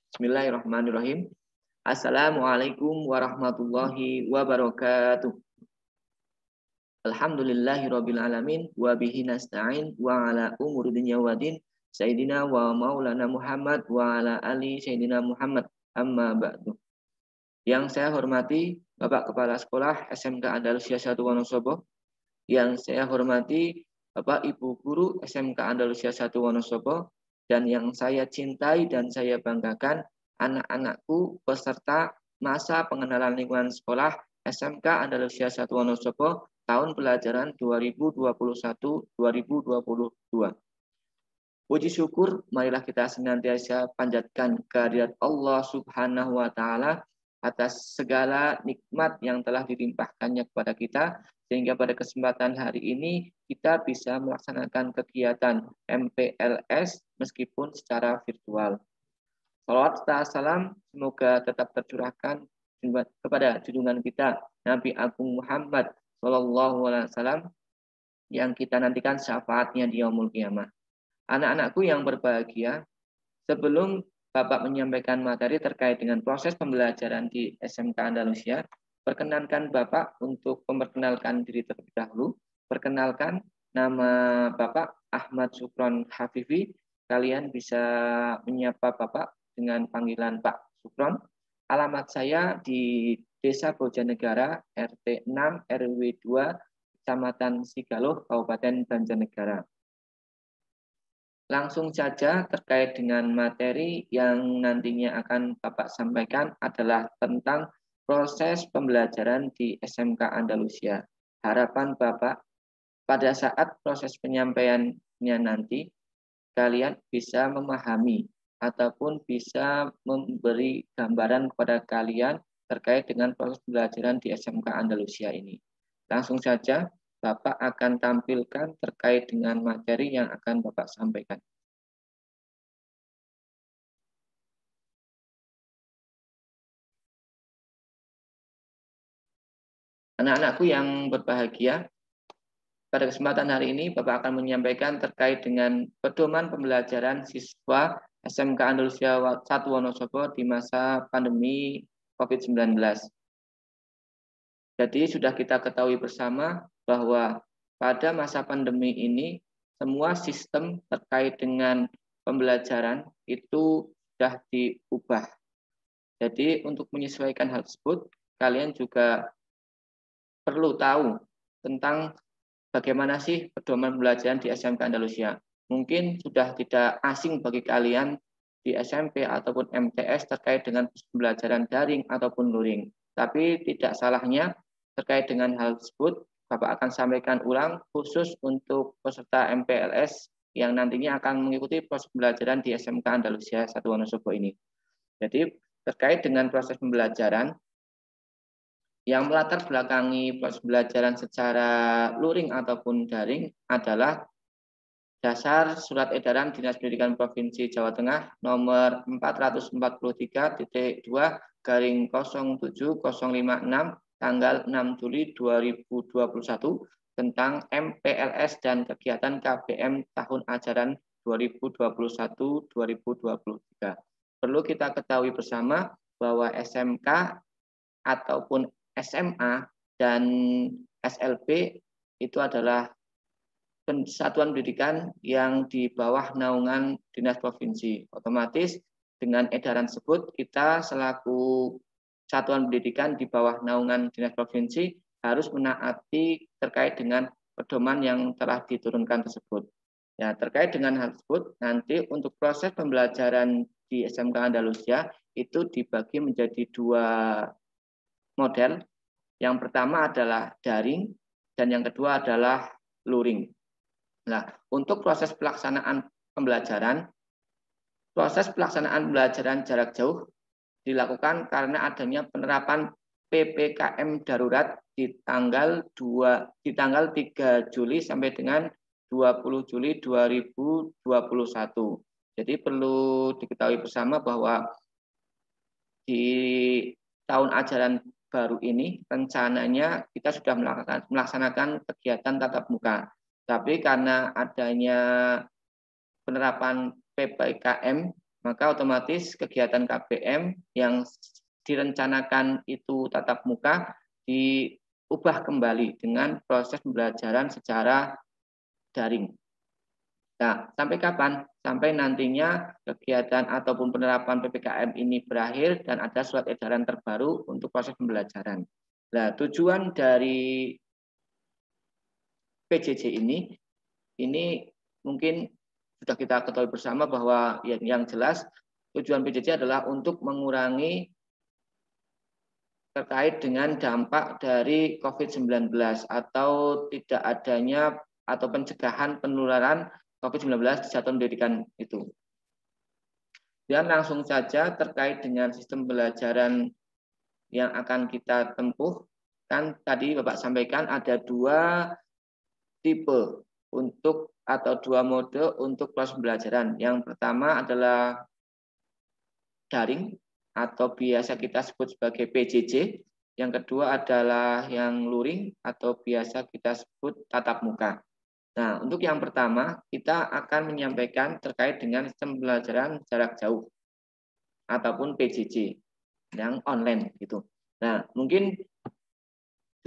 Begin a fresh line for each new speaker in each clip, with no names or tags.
Bismillahirrahmanirrahim. Assalamualaikum warahmatullahi wabarakatuh. Alhamdulillahirabbil alamin wa bihi nasta'in wa ala umuri dunya waddin. Sayyidina wa maulana Muhammad wa ala ali Sayyidina Muhammad. Amma ba'du. Yang saya hormati Bapak Kepala Sekolah SMK Andalusia 1 Wonosobo. Yang saya hormati Bapak Ibu Guru SMK Andalusia 1 Wonosobo. Dan yang saya cintai dan saya banggakan, anak-anakku peserta masa pengenalan lingkungan sekolah SMK Andalusia 1 Wonosobo tahun pelajaran 2021-2022. Puji syukur, marilah kita senantiasa panjatkan kehadirat Allah Subhanahu wa Ta'ala atas segala nikmat yang telah dilimpahkannya kepada kita, sehingga pada kesempatan hari ini kita bisa melaksanakan kegiatan MPLS meskipun secara virtual. Salawat serta salam semoga tetap tercurahkan kepada junjungan kita Nabi Agung Muhammad SAW yang kita nantikan syafaatnya di yaumul qiyamah. Anak-anakku yang berbahagia, sebelum Bapak menyampaikan materi terkait dengan proses pembelajaran di SMK Andalusia, perkenankan Bapak untuk memperkenalkan diri terlebih dahulu. Perkenalkan, nama Bapak Ahmad Sukron Hafifi. Kalian bisa menyapa Bapak dengan panggilan Pak Sukron. Alamat saya di Desa Bojanegara, RT 6 RW 2, Kecamatan Sigaloh, Kabupaten Banjarnegara. Langsung saja terkait dengan materi yang nantinya akan Bapak sampaikan adalah tentang proses pembelajaran di SMK Andalusia. Harapan Bapak pada saat proses penyampaiannya nanti, kalian bisa memahami ataupun bisa memberi gambaran kepada kalian terkait dengan proses pembelajaran di SMK Andalusia ini. Langsung saja, Bapak akan tampilkan terkait dengan materi yang akan Bapak sampaikan. Anak-anakku yang berbahagia, pada kesempatan hari ini Bapak akan menyampaikan terkait dengan pedoman pembelajaran siswa SMK Andalusia 1 Wonosobo di masa pandemi COVID-19. Jadi sudah kita ketahui bersama bahwa pada masa pandemi ini semua sistem terkait dengan pembelajaran itu sudah diubah. Jadi untuk menyesuaikan hal tersebut, kalian juga perlu tahu tentang bagaimana sih pedoman pembelajaran di SMK Andalusia. Mungkin sudah tidak asing bagi kalian di SMP ataupun MTS terkait dengan pembelajaran daring ataupun luring. Tapi tidak salahnya terkait dengan hal tersebut, Bapak akan sampaikan ulang khusus untuk peserta MPLS yang nantinya akan mengikuti proses pembelajaran di SMK Andalusia 1 Wonosobo ini. Jadi terkait dengan proses pembelajaran, yang melatar belakangi proses pembelajaran secara luring ataupun daring adalah dasar Surat Edaran Dinas Pendidikan Provinsi Jawa Tengah nomor 443-2/07056 tanggal 6 Juli 2021 tentang MPLS dan kegiatan KBM tahun ajaran 2021-2023. Perlu kita ketahui bersama bahwa SMK ataupun SMA dan SLB itu adalah satuan pendidikan yang di bawah naungan dinas provinsi. Otomatis dengan edaran tersebut kita selaku satuan pendidikan di bawah naungan dinas provinsi harus menaati terkait dengan pedoman yang telah diturunkan tersebut. Ya, terkait dengan hal tersebut, nanti untuk proses pembelajaran di SMK Andalusia itu dibagi menjadi 2 model. Yang pertama adalah daring dan yang kedua adalah luring. Nah, untuk proses pelaksanaan pembelajaran jarak jauh dilakukan karena adanya penerapan PPKM darurat di tanggal 3 Juli sampai dengan 20 Juli 2021. Jadi perlu diketahui bersama bahwa di tahun ajaran baru ini rencananya kita sudah melaksanakan kegiatan tatap muka. Tapi karena adanya penerapan PPKM, maka otomatis kegiatan KBM yang direncanakan itu tatap muka diubah kembali dengan proses pembelajaran secara daring. Nah, sampai kapan? Sampai nantinya kegiatan ataupun penerapan PPKM ini berakhir dan ada surat edaran terbaru untuk proses pembelajaran. Nah, tujuan dari PJJ ini mungkin sudah kita ketahui bersama bahwa yang jelas tujuan PJJ adalah untuk mengurangi terkait dengan dampak dari COVID-19 atau tidak adanya atau pencegahan penularan COVID-19 di satuan pendidikan itu. Dan langsung saja terkait dengan sistem pembelajaran yang akan kita tempuh, kan tadi Bapak sampaikan ada 2 tipe untuk atau 2 mode untuk proses pembelajaran. Yang pertama adalah daring atau biasa kita sebut sebagai PJJ. Yang kedua adalah yang luring atau biasa kita sebut tatap muka. Nah, untuk yang pertama, kita akan menyampaikan terkait dengan sistem pembelajaran jarak jauh ataupun PJJ yang online gitu. Nah, mungkin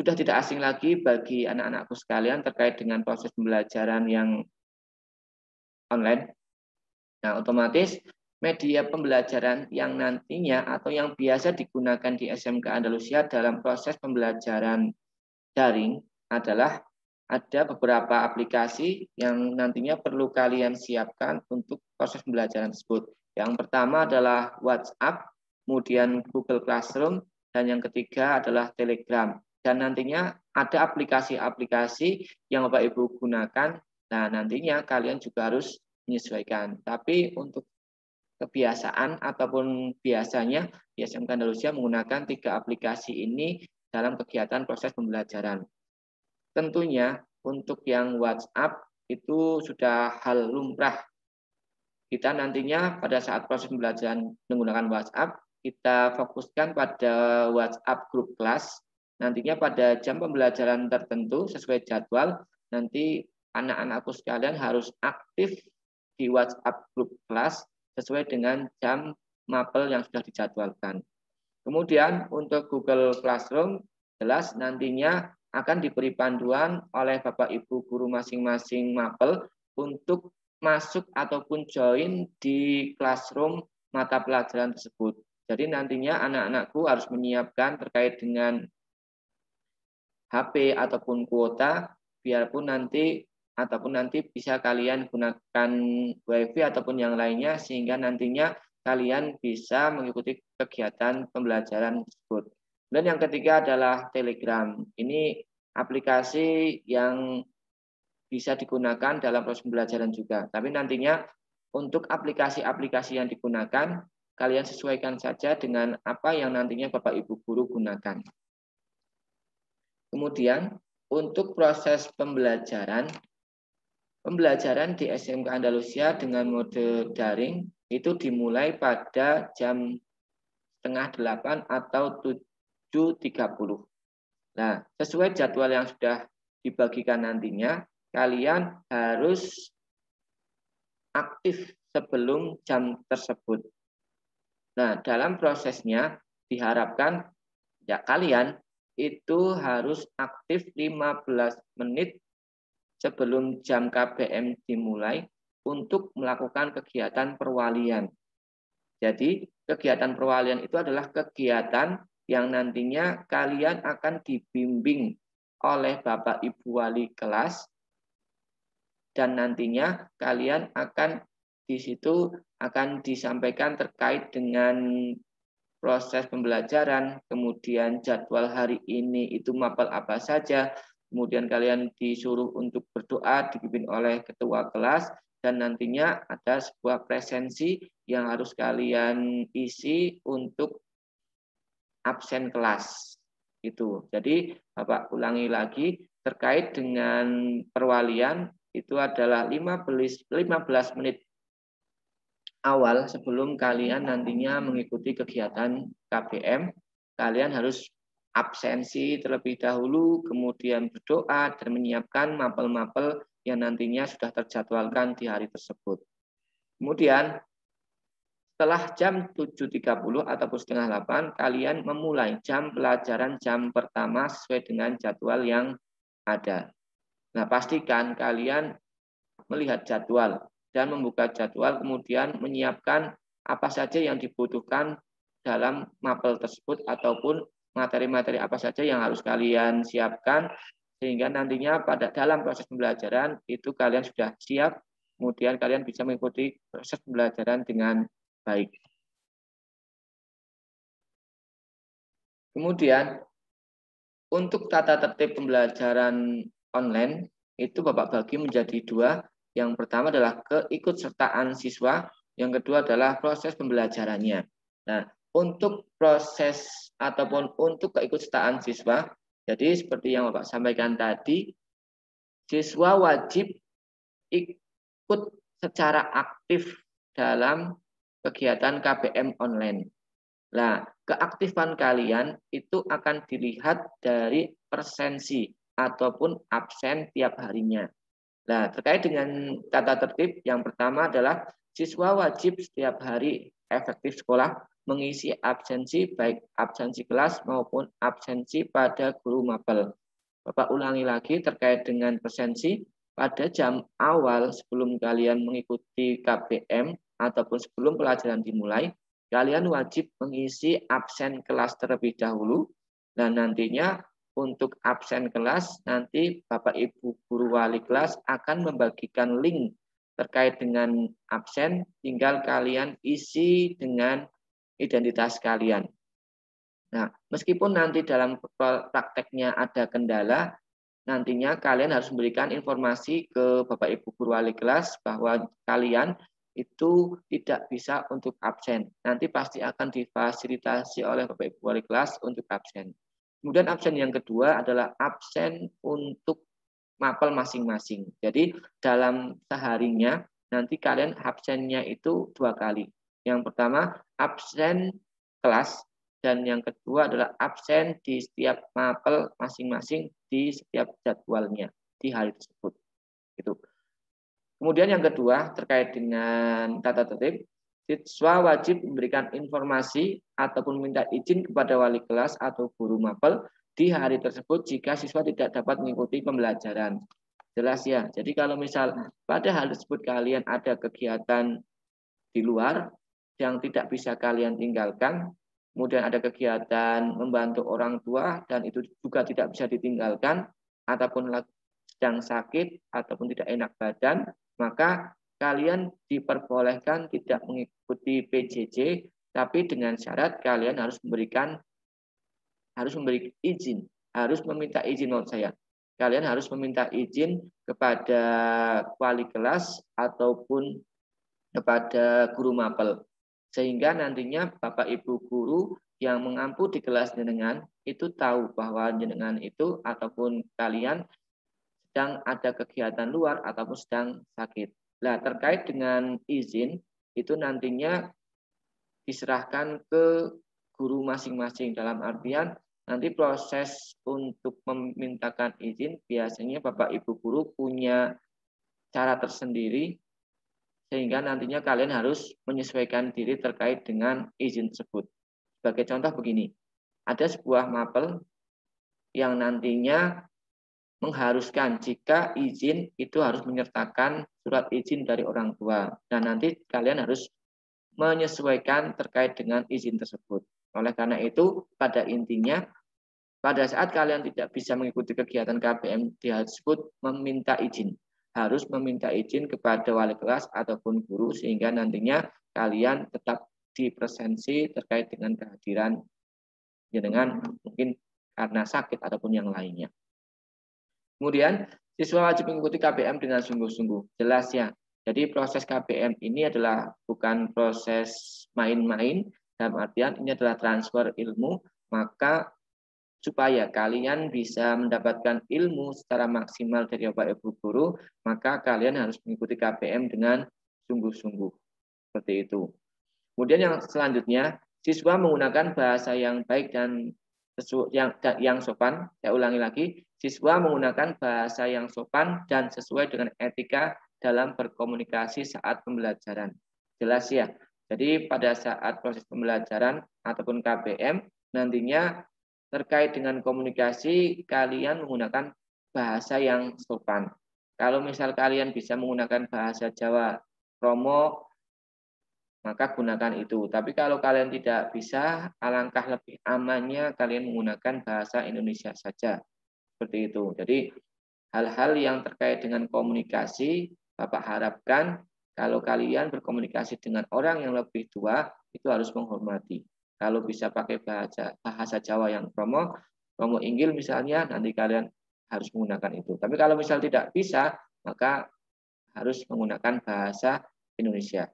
sudah tidak asing lagi bagi anak-anakku sekalian terkait dengan proses pembelajaran yang online. Nah, otomatis media pembelajaran yang nantinya atau yang biasa digunakan di SMK Andalusia dalam proses pembelajaran daring adalah ada beberapa aplikasi yang nantinya perlu kalian siapkan untuk proses pembelajaran tersebut. Yang pertama adalah WhatsApp, kemudian Google Classroom, dan yang ketiga adalah Telegram. Dan nantinya ada aplikasi-aplikasi yang Bapak Ibu gunakan. Nah, nantinya kalian juga harus menyesuaikan. Tapi untuk kebiasaan ataupun biasanya di SMK Andalusia menggunakan 3 aplikasi ini dalam kegiatan proses pembelajaran. Tentunya untuk yang WhatsApp itu sudah hal lumrah. Kita nantinya pada saat proses pembelajaran menggunakan WhatsApp, kita fokuskan pada WhatsApp grup kelas. Nantinya pada jam pembelajaran tertentu sesuai jadwal, nanti anak-anakku sekalian harus aktif di WhatsApp grup kelas sesuai dengan jam mapel yang sudah dijadwalkan. Kemudian untuk Google Classroom, jelas nantinya akan diberi panduan oleh Bapak Ibu guru masing-masing mapel untuk masuk ataupun join di classroom mata pelajaran tersebut. Jadi nantinya anak-anakku harus menyiapkan terkait dengan HP ataupun kuota, biarpun nanti bisa kalian gunakan WiFi ataupun yang lainnya sehingga nantinya kalian bisa mengikuti kegiatan pembelajaran tersebut. Dan yang ketiga adalah Telegram. Ini aplikasi yang bisa digunakan dalam proses pembelajaran juga. Tapi nantinya untuk aplikasi-aplikasi yang digunakan, kalian sesuaikan saja dengan apa yang nantinya Bapak Ibu guru gunakan. Kemudian untuk proses pembelajaran di SMK Andalusia dengan mode daring itu dimulai pada jam 7:30 atau 7.30. Nah, sesuai jadwal yang sudah dibagikan nantinya, kalian harus aktif sebelum jam tersebut. Nah, dalam prosesnya diharapkan ya kalian itu harus aktif 15 menit sebelum jam KBM dimulai untuk melakukan kegiatan perwalian. Jadi, kegiatan perwalian itu adalah kegiatan yang nantinya kalian akan dibimbing oleh Bapak Ibu wali kelas dan nantinya kalian akan di situ akan disampaikan terkait dengan proses pembelajaran, kemudian jadwal hari ini itu mapel apa saja, kemudian kalian disuruh untuk berdoa dipimpin oleh ketua kelas dan nantinya ada sebuah presensi yang harus kalian isi untuk absen kelas itu. Jadi Bapak ulangi lagi terkait dengan perwalian itu adalah 15 menit awal sebelum kalian nantinya mengikuti kegiatan KBM, kalian harus absensi terlebih dahulu, kemudian berdoa dan menyiapkan mapel-mapel yang nantinya sudah terjadwalkan di hari tersebut. Kemudian setelah jam 7.30 ataupun setengah 8, kalian memulai jam pelajaran jam pertama sesuai dengan jadwal yang ada. Nah, pastikan kalian melihat jadwal dan membuka jadwal, kemudian menyiapkan apa saja yang dibutuhkan dalam mapel tersebut ataupun materi-materi apa saja yang harus kalian siapkan, sehingga nantinya pada dalam proses pembelajaran itu kalian sudah siap, kemudian kalian bisa mengikuti proses pembelajaran dengan baik. Kemudian untuk tata tertib pembelajaran online itu Bapak bagi menjadi dua. Yang pertama adalah keikutsertaan siswa, yang kedua adalah proses pembelajarannya. Nah, untuk proses ataupun untuk keikutsertaan siswa, jadi seperti yang Bapak sampaikan tadi, siswa wajib ikut secara aktif dalam kegiatan KBM online. Nah, keaktifan kalian itu akan dilihat dari presensi ataupun absen tiap harinya. Nah, terkait dengan tata tertib, yang pertama adalah siswa wajib setiap hari efektif sekolah mengisi absensi, baik absensi kelas maupun absensi pada guru mapel. Bapak ulangi lagi terkait dengan presensi, pada jam awal sebelum kalian mengikuti KBM ataupun sebelum pelajaran dimulai, kalian wajib mengisi absen kelas terlebih dahulu, dan nantinya untuk absen kelas nanti Bapak Ibu guru wali kelas akan membagikan link terkait dengan absen, tinggal kalian isi dengan identitas kalian. Nah, meskipun nanti dalam prakteknya ada kendala, nantinya kalian harus memberikan informasi ke Bapak Ibu guru wali kelas bahwa kalian itu tidak bisa untuk absen. Nanti pasti akan difasilitasi oleh Bapak Ibu wali kelas untuk absen. Kemudian absen yang kedua adalah absen untuk mapel masing-masing. Jadi dalam seharinya nanti kalian absennya itu 2 kali. Yang pertama absen kelas, dan yang kedua adalah absen di setiap mapel masing-masing di setiap jadwalnya di hari tersebut. Gitu. Kemudian yang kedua terkait dengan tata tertib, siswa wajib memberikan informasi ataupun minta izin kepada wali kelas atau guru mapel di hari tersebut jika siswa tidak dapat mengikuti pembelajaran. Jelas ya. Jadi kalau misal pada hari tersebut kalian ada kegiatan di luar yang tidak bisa kalian tinggalkan, kemudian ada kegiatan membantu orang tua dan itu juga tidak bisa ditinggalkan, ataupun sedang sakit ataupun tidak enak badan, maka kalian diperbolehkan tidak mengikuti PJJ, tapi dengan syarat kalian harus memberi izin, harus meminta izin menurut saya. Kalian harus meminta izin kepada wali kelas ataupun kepada guru mapel. Sehingga nantinya Bapak Ibu guru yang mengampu di kelas jenengan itu tahu bahwa jenengan itu ataupun kalian sedang ada kegiatan luar ataupun sedang sakit. Nah, terkait dengan izin itu nantinya diserahkan ke guru masing-masing, dalam artian nanti proses untuk memintakan izin biasanya Bapak Ibu guru punya cara tersendiri, sehingga nantinya kalian harus menyesuaikan diri terkait dengan izin tersebut. Sebagai contoh begini, ada sebuah mapel yang nantinya mengharuskan jika izin itu harus menyertakan surat izin dari orang tua, dan nanti kalian harus menyesuaikan terkait dengan izin tersebut. Oleh karena itu, pada intinya, pada saat kalian tidak bisa mengikuti kegiatan KBM di hal tersebut, harus meminta izin kepada wali kelas ataupun guru, sehingga nantinya kalian tetap dipresensi terkait dengan kehadiran jenengan mungkin karena sakit ataupun yang lainnya. Kemudian siswa wajib mengikuti KBM dengan sungguh-sungguh. Jelas ya. Jadi proses KBM ini adalah bukan proses main-main, dalam artian ini adalah transfer ilmu, maka supaya kalian bisa mendapatkan ilmu secara maksimal dari Bapak Ibu guru, maka kalian harus mengikuti KBM dengan sungguh-sungguh. Seperti itu. Kemudian yang selanjutnya, siswa menggunakan bahasa yang baik dan yang sopan. Saya ulangi lagi, siswa menggunakan bahasa yang sopan dan sesuai dengan etika dalam berkomunikasi saat pembelajaran. Jelas ya. Jadi pada saat proses pembelajaran ataupun KBM nantinya terkait dengan komunikasi kalian menggunakan bahasa yang sopan. Kalau misal kalian bisa menggunakan bahasa Jawa Romo, maka gunakan itu. Tapi kalau kalian tidak bisa, alangkah lebih amannya kalian menggunakan bahasa Indonesia saja. Seperti itu. Jadi hal-hal yang terkait dengan komunikasi, Bapak harapkan kalau kalian berkomunikasi dengan orang yang lebih tua, itu harus menghormati. Kalau bisa pakai bahasa Jawa yang Romo Inggil misalnya, nanti kalian harus menggunakan itu. Tapi kalau misal tidak bisa, maka harus menggunakan bahasa Indonesia.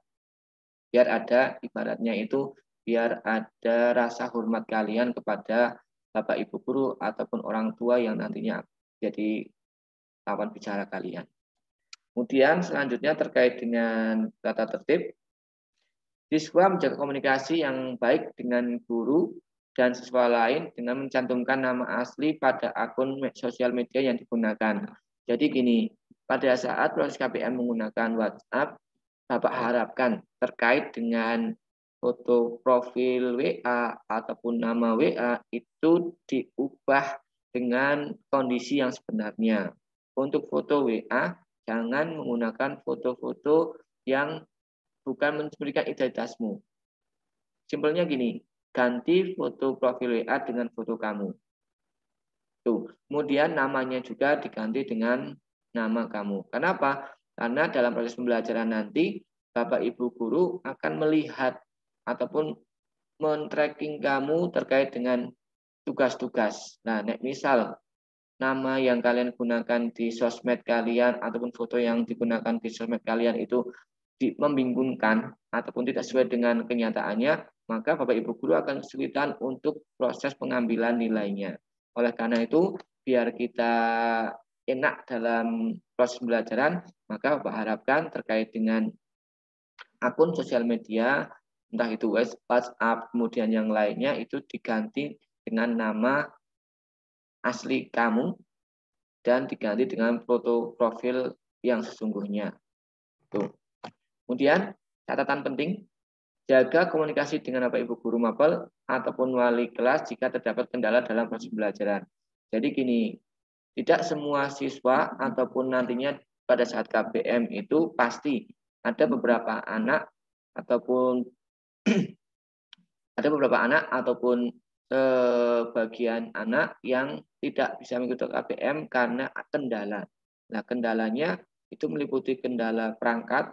Biar ada ibaratnya itu, biar ada rasa hormat kalian kepada Bapak Ibu guru ataupun orang tua yang nantinya jadi lawan bicara kalian. Kemudian selanjutnya terkait dengan tata tertib, siswa menjaga komunikasi yang baik dengan guru dan siswa lain dengan mencantumkan nama asli pada akun sosial media yang digunakan. Jadi gini, pada saat proses KBM menggunakan WhatsApp, Bapak harapkan terkait dengan foto profil WA ataupun nama WA itu diubah dengan kondisi yang sebenarnya. Untuk foto WA, jangan menggunakan foto-foto yang bukan memberikan identitasmu. Simpelnya gini, ganti foto profil WA dengan foto kamu. Tuh. Kemudian namanya juga diganti dengan nama kamu. Kenapa? Karena dalam proses pembelajaran nanti, Bapak Ibu guru akan melihat ataupun men-tracking kamu terkait dengan tugas-tugas. Nah, misal nama yang kalian gunakan di sosmed kalian ataupun foto yang digunakan di sosmed kalian itu membingungkan ataupun tidak sesuai dengan kenyataannya, maka Bapak Ibu guru akan kesulitan untuk proses pengambilan nilainya. Oleh karena itu, biar kita enak dalam proses pembelajaran, maka Bapak harapkan terkait dengan akun sosial media, entah itu WhatsApp, kemudian yang lainnya itu diganti dengan nama asli kamu dan diganti dengan foto profil yang sesungguhnya. Tuh. Kemudian catatan penting, jaga komunikasi dengan Bapak Ibu guru mapel ataupun wali kelas jika terdapat kendala dalam proses pembelajaran. Jadi gini, tidak semua siswa ataupun nantinya pada saat KBM itu pasti ada beberapa anak ataupun sebagian anak yang tidak bisa mengikuti KBM karena kendala. Nah, kendalanya itu meliputi kendala perangkat,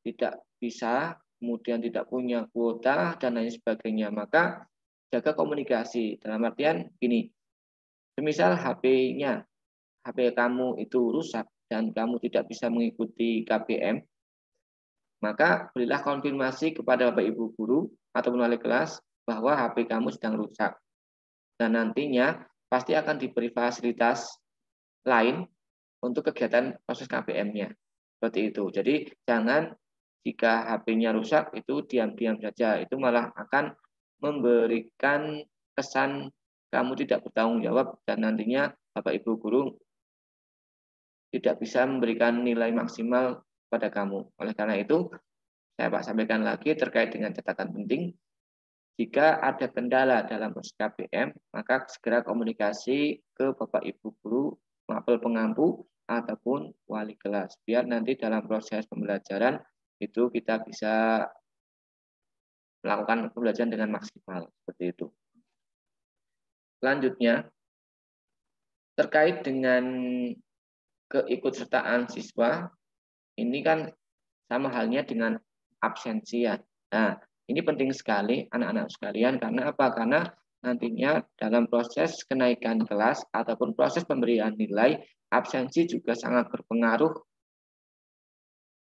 tidak bisa, kemudian tidak punya kuota, dan lain sebagainya. Maka jaga komunikasi. Dalam artian gini, semisal HP kamu itu rusak dan kamu tidak bisa mengikuti KBM, maka berilah konfirmasi kepada Bapak Ibu guru ataupun wali kelas bahwa HP kamu sedang rusak. Dan nantinya pasti akan diberi fasilitas lain untuk kegiatan proses KBM-nya. Seperti itu. Jadi jangan jika HP-nya rusak itu diam-diam saja. Itu malah akan memberikan kesan kamu tidak bertanggung jawab dan nantinya Bapak Ibu guru tidak bisa memberikan nilai maksimal pada kamu. Oleh karena itu, saya Pak sampaikan lagi terkait dengan catatan penting. Jika ada kendala dalam proses KBM, maka segera komunikasi ke Bapak Ibu guru, mapel pengampu, ataupun wali kelas. Biar nanti dalam proses pembelajaran itu kita bisa melakukan pembelajaran dengan maksimal. Seperti itu. Selanjutnya, terkait dengan keikutsertaan siswa, ini kan sama halnya dengan absensi ya. Nah, ini penting sekali anak-anak sekalian karena apa? Karena nantinya dalam proses kenaikan kelas ataupun proses pemberian nilai, absensi juga sangat berpengaruh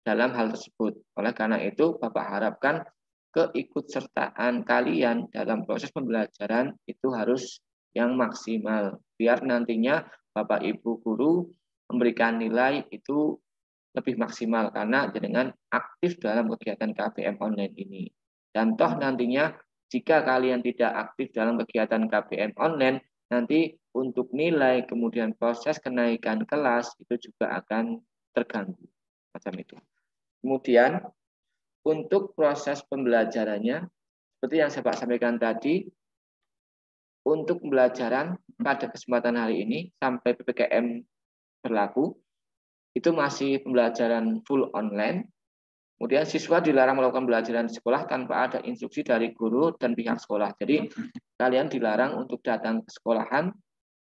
dalam hal tersebut. Oleh karena itu, Bapak harapkan keikutsertaan kalian dalam proses pembelajaran itu harus yang maksimal. Biar nantinya Bapak Ibu guru memberikan nilai itu lebih maksimal karena dengan aktif dalam kegiatan KBM online ini. Dan toh nantinya jika kalian tidak aktif dalam kegiatan KBM online, nanti untuk nilai kemudian proses kenaikan kelas itu juga akan terganggu. Macam itu. Kemudian untuk proses pembelajarannya, seperti yang saya sampaikan tadi, untuk pembelajaran pada kesempatan hari ini sampai PPKM berlaku, itu masih pembelajaran full online. Kemudian siswa dilarang melakukan pembelajaran di sekolah tanpa ada instruksi dari guru dan pihak sekolah. Jadi kalian dilarang untuk datang ke sekolahan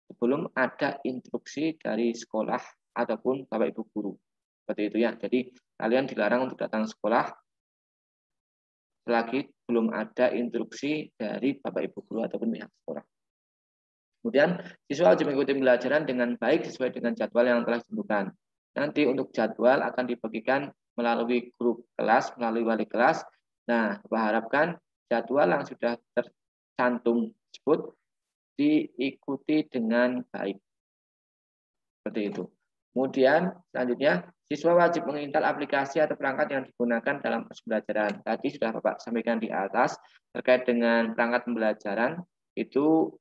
sebelum ada instruksi dari sekolah ataupun Bapak Ibu guru. Seperti itu ya. Jadi kalian dilarang untuk datang ke sekolah selagi belum ada instruksi dari Bapak Ibu guru ataupun pihak sekolah. Kemudian siswa wajib mengikuti pembelajaran dengan baik sesuai dengan jadwal yang telah ditentukan. Nanti untuk jadwal akan dibagikan melalui grup kelas, melalui wali kelas. Nah, harapkan jadwal yang sudah tercantum tersebut diikuti dengan baik. Seperti itu. Kemudian selanjutnya siswa wajib menginstal aplikasi atau perangkat yang digunakan dalam proses pembelajaran. Tadi sudah Bapak sampaikan di atas terkait dengan perangkat pembelajaran, itu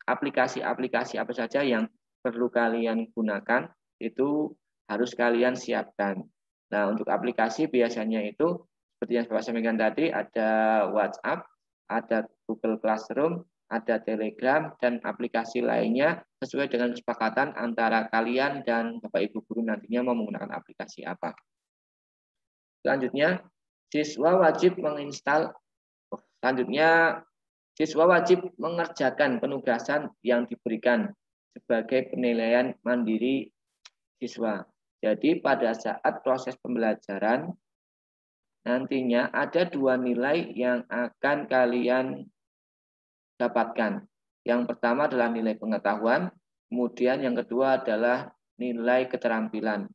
aplikasi-aplikasi apa saja yang perlu kalian gunakan itu harus kalian siapkan. Nah, untuk aplikasi biasanya itu seperti yang Bapak sampaikan tadi, ada WhatsApp, ada Google Classroom, ada Telegram, dan aplikasi lainnya sesuai dengan kesepakatan antara kalian dan Bapak Ibu guru nantinya mau menggunakan aplikasi apa. Selanjutnya, siswa wajib menginstal. Selanjutnya, siswa wajib mengerjakan penugasan yang diberikan sebagai penilaian mandiri siswa. Jadi pada saat proses pembelajaran, nantinya ada 2 nilai yang akan kalian dapatkan. Yang pertama adalah nilai pengetahuan, kemudian yang kedua adalah nilai keterampilan.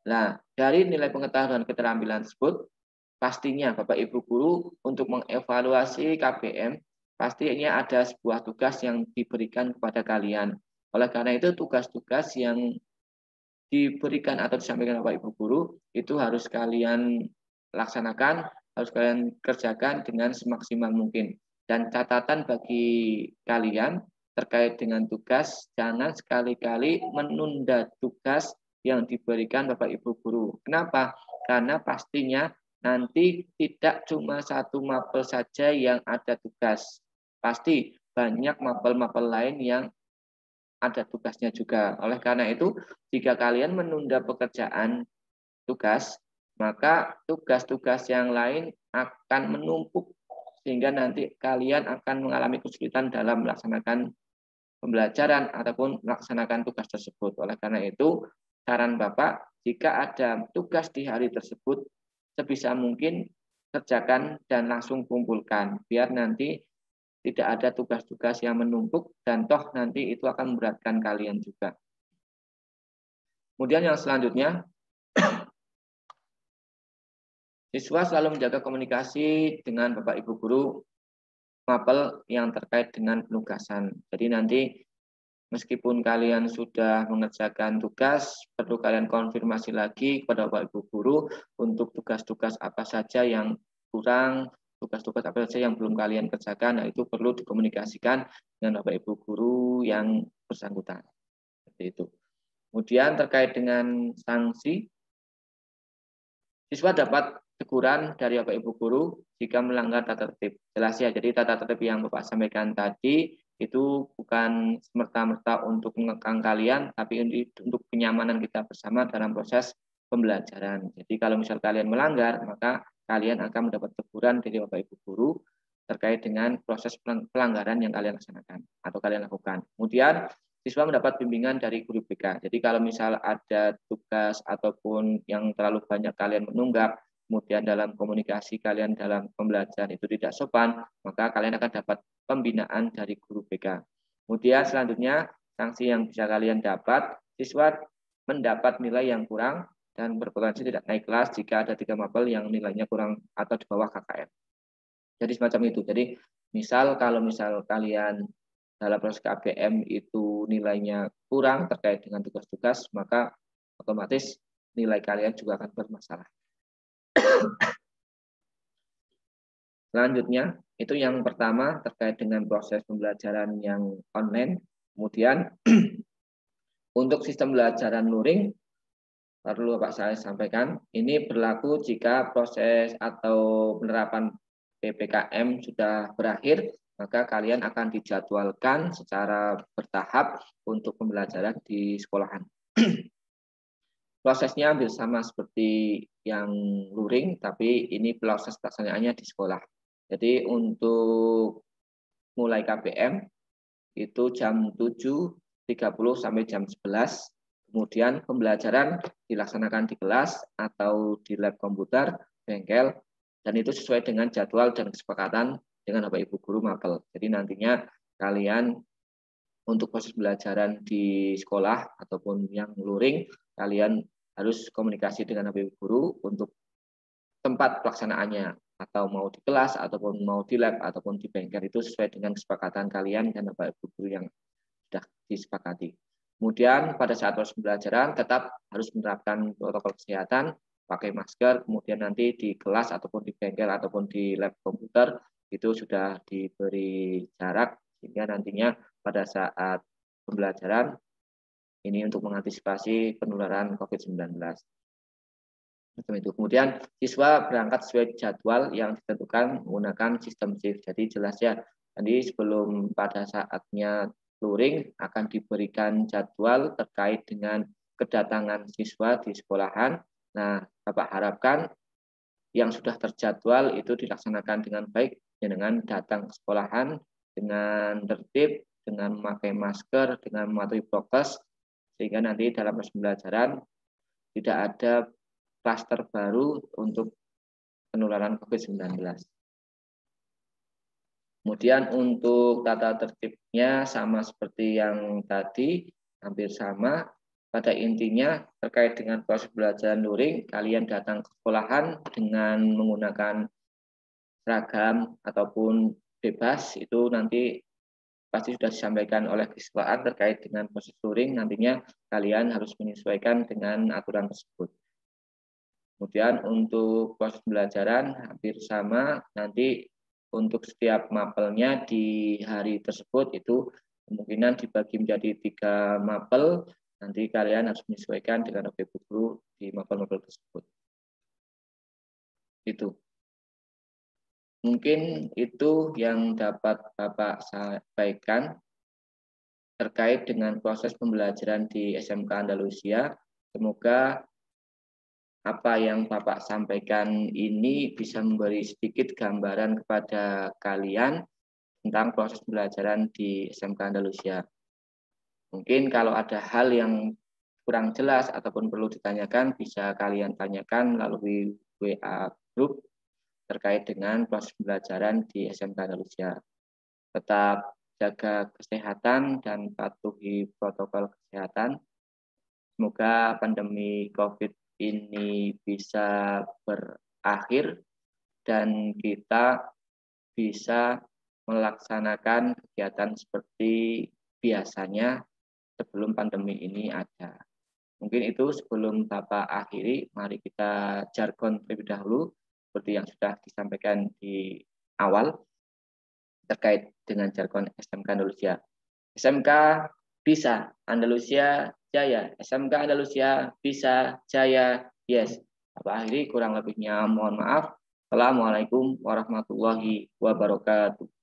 Nah, dari nilai pengetahuan dan keterampilan tersebut, pastinya Bapak Ibu guru untuk mengevaluasi KBM, pastinya ada sebuah tugas yang diberikan kepada kalian. Oleh karena itu, tugas-tugas yang diberikan atau disampaikan Bapak Ibu guru, itu harus kalian laksanakan, harus kalian kerjakan dengan semaksimal mungkin. Dan catatan bagi kalian terkait dengan tugas, jangan sekali-kali menunda tugas yang diberikan Bapak Ibu guru. Kenapa? Karena pastinya nanti tidak cuma satu mapel saja yang ada tugas. Pasti banyak mapel-mapel lain yang ada tugasnya juga. Oleh karena itu, jika kalian menunda pekerjaan tugas, maka tugas-tugas yang lain akan menumpuk sehingga nanti kalian akan mengalami kesulitan dalam melaksanakan pembelajaran ataupun melaksanakan tugas tersebut. Oleh karena itu, saran Bapak, jika ada tugas di hari tersebut, sebisa mungkin kerjakan dan langsung kumpulkan, biar nanti tidak ada tugas-tugas yang menumpuk dan toh nanti itu akan memberatkan kalian juga. Kemudian yang selanjutnya, siswa selalu menjaga komunikasi dengan Bapak Ibu guru mapel yang terkait dengan penugasan. Jadi nanti meskipun kalian sudah mengerjakan tugas, perlu kalian konfirmasi lagi kepada Bapak Ibu guru untuk tugas-tugas apa saja yang kurang, tugas-tugas apa saja yang belum kalian kerjakan, nah itu perlu dikomunikasikan dengan Bapak Ibu guru yang bersangkutan. Seperti itu. Kemudian terkait dengan sanksi, siswa dapat teguran dari Bapak Ibu guru jika melanggar tata tertib. Jelas ya, jadi tata tertib yang Bapak sampaikan tadi itu bukan semerta-merta untuk mengekang kalian, tapi untuk kenyamanan kita bersama dalam proses pembelajaran. Jadi kalau misal kalian melanggar, maka kalian akan mendapat teguran dari Bapak Ibu guru terkait dengan proses pelanggaran yang kalian laksanakan atau kalian lakukan. Kemudian siswa mendapat bimbingan dari guru BK. Jadi kalau misal ada tugas ataupun yang terlalu banyak kalian menunggak, kemudian dalam komunikasi kalian dalam pembelajaran itu tidak sopan, maka kalian akan dapat pembinaan dari guru BK. Kemudian selanjutnya sanksi yang bisa kalian dapat, siswa mendapat nilai yang kurang dan berpotensi tidak naik kelas jika ada 3 mapel yang nilainya kurang atau di bawah KKM. Jadi semacam itu. Jadi misal kalau misal kalian dalam proses KBM itu nilainya kurang terkait dengan tugas-tugas, maka otomatis nilai kalian juga akan bermasalah. Selanjutnya, itu yang pertama terkait dengan proses pembelajaran yang online. Kemudian untuk sistem pembelajaran luring, perlu Bapak saya sampaikan, ini berlaku jika proses atau penerapan PPKM sudah berakhir, maka kalian akan dijadwalkan secara bertahap untuk pembelajaran di sekolahan. Prosesnya hampir sama seperti yang luring, tapi ini proses pelaksanaannya di sekolah. Jadi untuk mulai KPM itu jam 7.30 sampai jam 11. Kemudian pembelajaran dilaksanakan di kelas atau di lab komputer, bengkel, dan itu sesuai dengan jadwal dan kesepakatan dengan Bapak Ibu guru mapel. Jadi nantinya kalian untuk proses pembelajaran di sekolah ataupun yang luring, kalian harus komunikasi dengan Bapak Ibu guru untuk tempat pelaksanaannya, atau mau di kelas ataupun mau di lab ataupun di bengkel, itu sesuai dengan kesepakatan kalian dan Bapak Ibu guru yang sudah disepakati. Kemudian pada saat proses pembelajaran tetap harus menerapkan protokol kesehatan, pakai masker, kemudian nanti di kelas ataupun di bengkel ataupun di lab komputer itu sudah diberi jarak sehingga nantinya pada saat pembelajaran ini untuk mengantisipasi penularan COVID-19. Itu. Kemudian siswa berangkat sesuai jadwal yang ditentukan menggunakan sistem shift. Jadi jelas ya, tadi sebelum pada saatnya luring akan diberikan jadwal terkait dengan kedatangan siswa di sekolahan. Nah, Bapak harapkan yang sudah terjadwal itu dilaksanakan dengan baik, dengan datang ke sekolahan dengan tertib, dengan memakai masker, dengan mematuhi prokes, sehingga nanti dalam proses pembelajaran tidak ada klaster baru untuk penularan COVID-19. Kemudian untuk tata tertibnya sama seperti yang tadi, hampir sama. Pada intinya terkait dengan proses pembelajaran luring, kalian datang ke sekolahan dengan menggunakan seragam ataupun bebas, itu nanti pasti sudah disampaikan oleh kesepakatan terkait dengan proses luring, nantinya kalian harus menyesuaikan dengan aturan tersebut. Kemudian untuk proses pembelajaran hampir sama, nanti untuk setiap mapelnya di hari tersebut itu kemungkinan dibagi menjadi 3 mapel, nanti kalian harus menyesuaikan dengan Bapak Ibu guru di mapel-mapel tersebut. Itu. Mungkin itu yang dapat Bapak sampaikan terkait dengan proses pembelajaran di SMK Andalusia. Semoga apa yang Bapak sampaikan ini bisa memberi sedikit gambaran kepada kalian tentang proses pembelajaran di SMK Andalusia. Mungkin kalau ada hal yang kurang jelas ataupun perlu ditanyakan, bisa kalian tanyakan melalui WA group terkait dengan proses pembelajaran di SMK Andalusia. Tetap jaga kesehatan dan patuhi protokol kesehatan. Semoga pandemi COVID ini bisa berakhir dan kita bisa melaksanakan kegiatan seperti biasanya sebelum pandemi ini ada. Mungkin itu sebelum Bapak akhiri, mari kita jargon terlebih dahulu seperti yang sudah disampaikan di awal terkait dengan jargon SMK Andalusia. SMK bisa, Andalusia jaya. SMK Andalusia bisa, jaya, yes. Bapak akhiri, kurang lebihnya mohon maaf. Assalamualaikum warahmatullahi wabarakatuh.